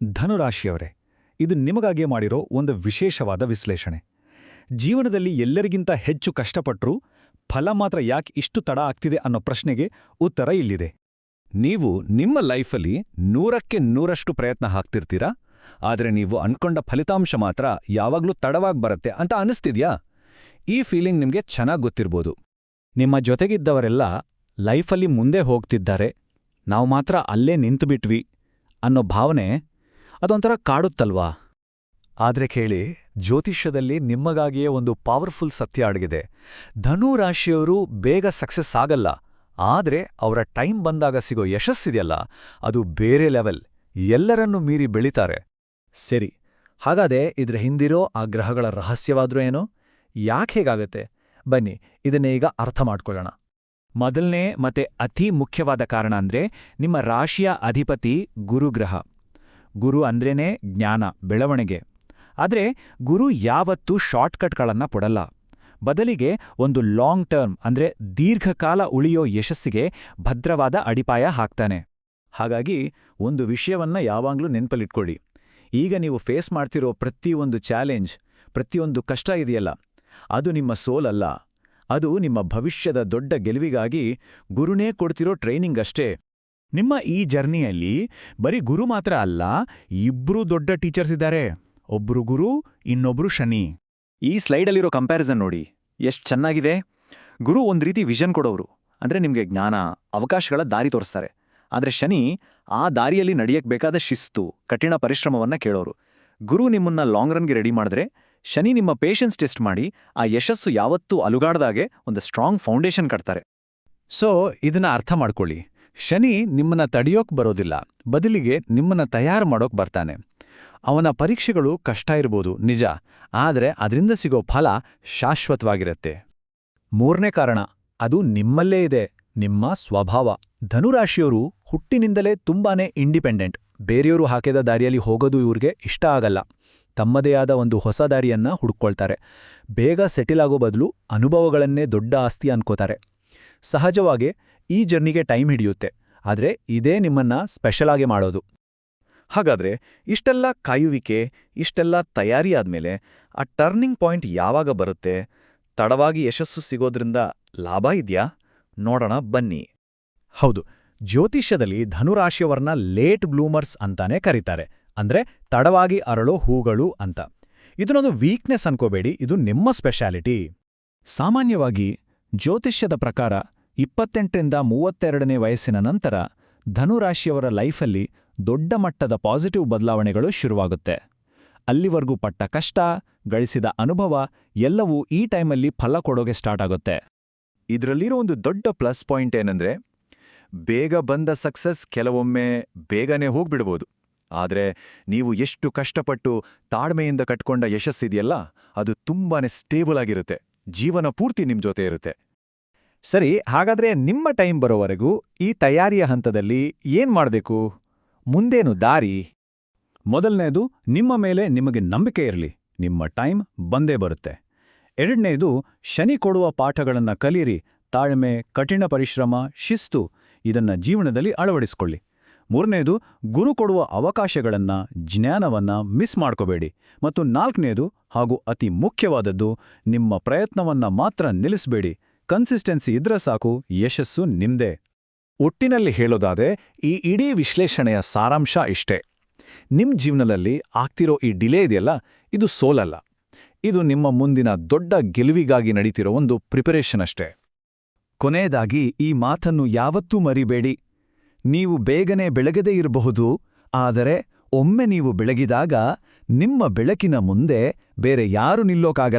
ಧನುರಾಶಿಯವರೇ, ಇದು ನಿಮಗಾಗಿಯೇ ಮಾಡಿರೋ ಒಂದು ವಿಶೇಷವಾದ ವಿಶ್ಲೇಷಣೆ. ಜೀವನದಲ್ಲಿ ಎಲ್ಲರಿಗಿಂತ ಹೆಚ್ಚು ಕಷ್ಟಪಟ್ರೂ ಫಲ ಮಾತ್ರ ಯಾಕೆ ಇಷ್ಟು ತಡ ಆಗ್ತಿದೆ ಅನ್ನೋ ಪ್ರಶ್ನೆಗೆ ಉತ್ತರ ಇಲ್ಲಿದೆ. ನೀವು ನಿಮ್ಮ ಲೈಫಲ್ಲಿ 100ಕ್ಕೆ 100ರಷ್ಟು ಪ್ರಯತ್ನ ಹಾಕ್ತಿರ್ತೀರಾ, ಆದರೆ ನೀವು ಅನ್ಕೊಂಡ ಫಲಿತಾಂಶ ಮಾತ್ರ ಯಾವಾಗ್ಲೂ ತಡವಾಗಿ ಬರುತ್ತೆ ಅಂತ ಅನಿಸ್ತಿದ್ಯಾ? ಈ ಫೀಲಿಂಗ್ ನಿಮ್ಗೆ ಚೆನ್ನಾಗ್ ಗೊತ್ತಿರ್ಬೋದು. ನಿಮ್ಮ ಜೊತೆಗಿದ್ದವರೆಲ್ಲ ಲೈಫಲ್ಲಿ ಮುಂದೆ ಹೋಗ್ತಿದ್ದಾರೆ, ನಾವು ಮಾತ್ರ ಅಲ್ಲೇ ನಿಂತುಬಿಟ್ವಿ ಅನ್ನೋ ಭಾವನೆ ಅದೊಂಥರ ಕಾಡುತ್ತಲ್ವಾ? ಆದ್ರೆ ಕೇಳಿ, ಜ್ಯೋತಿಷ್ಯದಲ್ಲಿ ನಿಮ್ಮಗಾಗಿಯೇ ಒಂದು ಪವರ್ಫುಲ್ ಸತ್ಯ ಅಡಗಿದೆ. ಧನು ರಾಶಿಯವರು ಬೇಗ ಸಕ್ಸಸ್ ಆಗಲ್ಲ, ಆದ್ರೆ ಅವರ ಟೈಮ್ ಬಂದಾಗ ಸಿಗೋ ಯಶಸ್ಸಿದೆಯಲ್ಲ, ಅದು ಬೇರೆ ಲೆವೆಲ್. ಎಲ್ಲರನ್ನೂ ಮೀರಿ ಬೆಳಿತಾರೆ. ಸರಿ, ಹಾಗಾದ್ರೆ ಇದ್ರ ಹಿಂದಿರೋ ಆ ಗ್ರಹಗಳ ರಹಸ್ಯವಾದ್ರೂ ಏನೋ? ಯಾಕೆ ಹೇಗಾಗತ್ತೆ? ಬನ್ನಿ, ಇದನ್ನೇ ಈಗ ಅರ್ಥ ಮಾಡ್ಕೊಳ್ಳೋಣ. ಮೊದಲನೇ ಮತ್ತೆ ಅತಿ ಮುಖ್ಯವಾದ ಕಾರಣ ಅಂದ್ರೆ ನಿಮ್ಮ ರಾಶಿಯ ಅಧಿಪತಿ ಗುರುಗ್ರಹ. ಗುರು ಅಂದ್ರೇನೆ ಜ್ಞಾನ, ಬೆಳವಣಿಗೆ. ಆದ್ರೆ ಗುರು ಯಾವತ್ತೂ ಶಾರ್ಟ್ಕಟ್ಗಳನ್ನ ಕೊಡಲ್ಲ. ಬದಲಿಗೆ ಒಂದು ಲಾಂಗ್ ಟರ್ಮ್ ಅಂದ್ರೆ ದೀರ್ಘಕಾಲ ಉಳಿಯೋ ಯಶಸ್ಸಿಗೆ ಭದ್ರವಾದ ಅಡಿಪಾಯ ಹಾಕ್ತಾನೆ. ಹಾಗಾಗಿ ಒಂದು ವಿಷಯವನ್ನ ಯಾವಾಗ್ಲೂ ನೆನ್ಪಲ್ಲಿಟ್ಕೊಳ್ಳಿ. ಈಗ ನೀವು ಫೇಸ್ ಮಾಡ್ತಿರೋ ಪ್ರತಿಯೊಂದು ಚಾಲೆಂಜ್, ಪ್ರತಿಯೊಂದು ಕಷ್ಟ ಇದೆಯಲ್ಲ, ಅದು ನಿಮ್ಮ ಸೋಲಲ್ಲ. ಅದು ನಿಮ್ಮ ಭವಿಷ್ಯದ ದೊಡ್ಡ ಗೆಲುವಿಗಾಗಿ ಗುರುನೇ ಕೊಡ್ತಿರೋ ಟ್ರೈನಿಂಗ್ ಅಷ್ಟೇ. ನಿಮ್ಮ ಈ ಜರ್ನಿಯಲ್ಲಿ ಬರೀ ಗುರು ಮಾತ್ರ ಅಲ್ಲ, ಇಬ್ರು ದೊಡ್ಡ ಟೀಚರ್ಸ್ ಇದ್ದಾರೆ. ಒಬ್ರು ಗುರು, ಇನ್ನೊಬ್ರು ಶನಿ. ಈ ಸ್ಲೈಡಲ್ಲಿರೋ ಕಂಪ್ಯಾರಿಸನ್ ನೋಡಿ, ಎಷ್ಟು ಚೆನ್ನಾಗಿದೆ. ಗುರು ಒಂದ್ ರೀತಿ ವಿಷನ್ ಕೊಡೋರು, ಅಂದ್ರೆ ನಿಮ್ಗೆ ಜ್ಞಾನ, ಅವಕಾಶಗಳ ದಾರಿ ತೋರಿಸ್ತಾರೆ. ಆದ್ರೆ ಶನಿ ಆ ದಾರಿಯಲ್ಲಿ ನಡೆಯಕ್ ಬೇಕಾದ ಶಿಸ್ತು, ಕಠಿಣ ಪರಿಶ್ರಮವನ್ನ ಕೇಳೋರು. ಗುರು ನಿಮ್ಮನ್ನ ಲಾಂಗ್ ರನ್ಗೆ ರೆಡಿ ಮಾಡಿದ್ರೆ, ಶನಿ ನಿಮ್ಮ ಪೇಷನ್ಸ್ ಟೆಸ್ಟ್ ಮಾಡಿ ಆ ಯಶಸ್ಸು ಯಾವತ್ತೂ ಅಲುಗಾಡ್ದಾಗೆ ಒಂದು ಸ್ಟ್ರಾಂಗ್ ಫೌಂಡೇಶನ್ ಕಟ್ತಾರೆ. ಸೊ ಇದನ್ನ ಅರ್ಥ ಮಾಡ್ಕೊಳ್ಳಿ. ಶನಿ ನಿಮ್ಮನ್ನ ತಡೆಯೋಕ್ ಬರೋದಿಲ್ಲ, ಬದಲಿಗೆ ನಿಮ್ಮನ್ನ ತಯಾರು ಮಾಡೋಕ್ ಬರ್ತಾನೆ. ಅವನ ಪರೀಕ್ಷೆಗಳು ಕಷ್ಟ ಇರ್ಬೋದು ನಿಜ, ಆದ್ರೆ ಅದರಿಂದ ಸಿಗೋ ಫಲ ಶಾಶ್ವತವಾಗಿರತ್ತೆ. ಮೂರನೇ ಕಾರಣ, ಅದು ನಿಮ್ಮಲ್ಲೇ ಇದೆ, ನಿಮ್ಮ ಸ್ವಭಾವ. ಧನುರಾಶಿಯವರು ಹುಟ್ಟಿನಿಂದಲೇ ತುಂಬಾನೇ ಇಂಡಿಪೆಂಡೆಂಟ್. ಬೇರೆಯವರು ಹಾಕಿದ ದಾರಿಯಲ್ಲಿ ಹೋಗೋದು ಇವ್ರಿಗೆ ಇಷ್ಟ ಆಗಲ್ಲ. ತಮ್ಮದೇ ಆದ ಒಂದು ಹೊಸ ದಾರಿಯನ್ನ ಹುಡುಕೊಳ್ತಾರೆ. ಬೇಗ ಸೆಟಲ್ ಆಗೋ ಬದಲು ಅನುಭವಗಳನ್ನೇ ದೊಡ್ಡ ಆಸ್ತಿ ಅನ್ಕೋತಾರೆ. ಸಹಜವಾಗಿ ಈ ಜರ್ನಿಗೆ ಟೈಮ್ ಹಿಡಿಯುತ್ತೆ, ಆದ್ರೆ ಇದೇ ನಿಮ್ಮನ್ನ ಸ್ಪೆಷಲ್ ಆಗಿ ಮಾಡೋದು. ಹಾಗಾದ್ರೆ ಇಷ್ಟೆಲ್ಲ ಕಾಯುವಿಕೆ, ಇಷ್ಟೆಲ್ಲ ತಯಾರಿ ಆದ್ಮೇಲೆ ಆ ಟರ್ನಿಂಗ್ ಪಾಯಿಂಟ್ ಯಾವಾಗ ಬರುತ್ತೆ? ತಡವಾಗಿ ಯಶಸ್ಸು ಸಿಗೋದ್ರಿಂದ ಲಾಭ ಇದ್ಯಾ? ನೋಡೋಣ ಬನ್ನಿ. ಹೌದು, ಜ್ಯೋತಿಷ್ಯದಲ್ಲಿ ಧನುರಾಶಿಯವರನ್ನ ಲೇಟ್ ಬ್ಲೂಮರ್ಸ್ ಅಂತಾನೆ ಕರೀತಾರೆ. ಅಂದ್ರೆ ತಡವಾಗಿ ಅರಳೋ ಹೂಗಳು ಅಂತ. ಇದನ್ನೊಂದು ವೀಕ್ನೆಸ್ ಅನ್ಕೋಬೇಡಿ, ಇದು ನಿಮ್ಮ ಸ್ಪೆಷಾಲಿಟಿ. ಸಾಮಾನ್ಯವಾಗಿ ಜ್ಯೋತಿಷ್ಯದ ಪ್ರಕಾರ 28ರಿಂದ 32ನೇ ವಯಸ್ಸಿನ ನಂತರ ಧನುರಾಶಿಯವರ ಲೈಫಲ್ಲಿ ದೊಡ್ಡ ಮಟ್ಟದ ಪಾಸಿಟಿವ್ ಬದಲಾವಣೆಗಳು ಶುರುವಾಗುತ್ತೆ. ಅಲ್ಲಿವರೆಗೂ ಪಟ್ಟ ಕಷ್ಟ, ಗಳಿಸಿದ ಅನುಭವ ಎಲ್ಲವೂ ಈ ಟೈಮಲ್ಲಿ ಫಲ ಕೊಡೋಗೆ ಸ್ಟಾರ್ಟ್ ಆಗುತ್ತೆ. ಇದರಲ್ಲಿರೋ ಒಂದು ದೊಡ್ಡ ಪ್ಲಸ್ ಪಾಯಿಂಟ್ ಏನಂದ್ರೆ, ಬೇಗ ಬಂದ ಸಕ್ಸಸ್ ಕೆಲವೊಮ್ಮೆ ಬೇಗನೆ ಹೋಗ್ಬಿಡ್ಬೋದು. ಆದ್ರೆ ನೀವು ಎಷ್ಟು ಕಷ್ಟಪಟ್ಟು ತಾಳ್ಮೆಯಿಂದ ಕಟ್ಕೊಂಡ ಯಶಸ್ಸಿದೆಯಲ್ಲ, ಅದು ತುಂಬಾನೇ ಸ್ಟೇಬಲ್ ಆಗಿರುತ್ತೆ. ಜೀವನ ಪೂರ್ತಿ ನಿಮ್ ಜೊತೆ ಇರುತ್ತೆ. ಸರಿ, ಹಾಗಾದ್ರೆ ನಿಮ್ಮ ಟೈಮ್ ಬರೋವರೆಗೂ ಈ ತಯಾರಿಯ ಹಂತದಲ್ಲಿ ಏನ್ ಮಾಡ್ಬೇಕು? ಮುಂದೇನು ದಾರಿ? ಮೊದಲನೇದು, ನಿಮ್ಮ ಮೇಲೆ ನಿಮಗೆ ನಂಬಿಕೆ ಇರಲಿ. ನಿಮ್ಮ ಟೈಮ್ ಬಂದೇ ಬರುತ್ತೆ. ಎರಡನೇದು, ಶನಿ ಕೊಡುವ ಪಾಠಗಳನ್ನ ಕಲೀರಿ. ತಾಳ್ಮೆ, ಕಠಿಣ ಪರಿಶ್ರಮ, ಶಿಸ್ತು ಇದನ್ನ ಜೀವನದಲ್ಲಿ ಅಳವಡಿಸ್ಕೊಳ್ಳಿ. ಮೂರನೇದು, ಗುರು ಕೊಡುವ ಅವಕಾಶಗಳನ್ನ, ಜ್ಞಾನವನ್ನ ಮಿಸ್ ಮಾಡ್ಕೋಬೇಡಿ. ಮತ್ತು ನಾಲ್ಕನೇದು ಹಾಗೂ ಅತಿ ಮುಖ್ಯವಾದದ್ದು, ನಿಮ್ಮ ಪ್ರಯತ್ನವನ್ನ ಮಾತ್ರ ನಿಲ್ಲಿಸಬೇಡಿ. ಕನ್ಸಿಸ್ಟೆನ್ಸಿ ಇದ್ರೆ ಸಾಕು, ಯಶಸ್ಸು ನಿಮ್ದೇ. ಒಟ್ಟಿನಲ್ಲಿ ಹೇಳೋದಾದ್ರೆ ಈ ಇಡೀ ವಿಶ್ಲೇಷಣೆಯ ಸಾರಾಂಶ ಇಷ್ಟೇ. ನಿಮ್ ಜೀವನದಲ್ಲಿ ಆಗ್ತಿರೋ ಈ ಡಿಲೇ ಇದೆಯಲ್ಲ, ಇದು ಸೋಲಲ್ಲ. ಇದು ನಿಮ್ಮ ಮುಂದಿನ ದೊಡ್ಡ ಗೆಲುವಿಗಾಗಿ ನಡೀತಿರೋ ಒಂದು ಪ್ರಿಪರೇಷನ್ ಅಷ್ಟೇ. ಕೊನೆಯದಾಗಿ ಈ ಮಾತನ್ನು ಯಾವತ್ತೂ ಮರಿಬೇಡಿ. ನೀವು ಬೇಗನೆ ಬೆಳಗದೇ ಇರಬಹುದು, ಆದರೆ ಒಮ್ಮೆ ನೀವು ಬೆಳಗಿದಾಗ ನಿಮ್ಮ ಬೆಳಕಿನ ಮುಂದೆ ಬೇರೆ ಯಾರೂ ನಿಲ್ಲೋಕಾಗಲ್ಲ.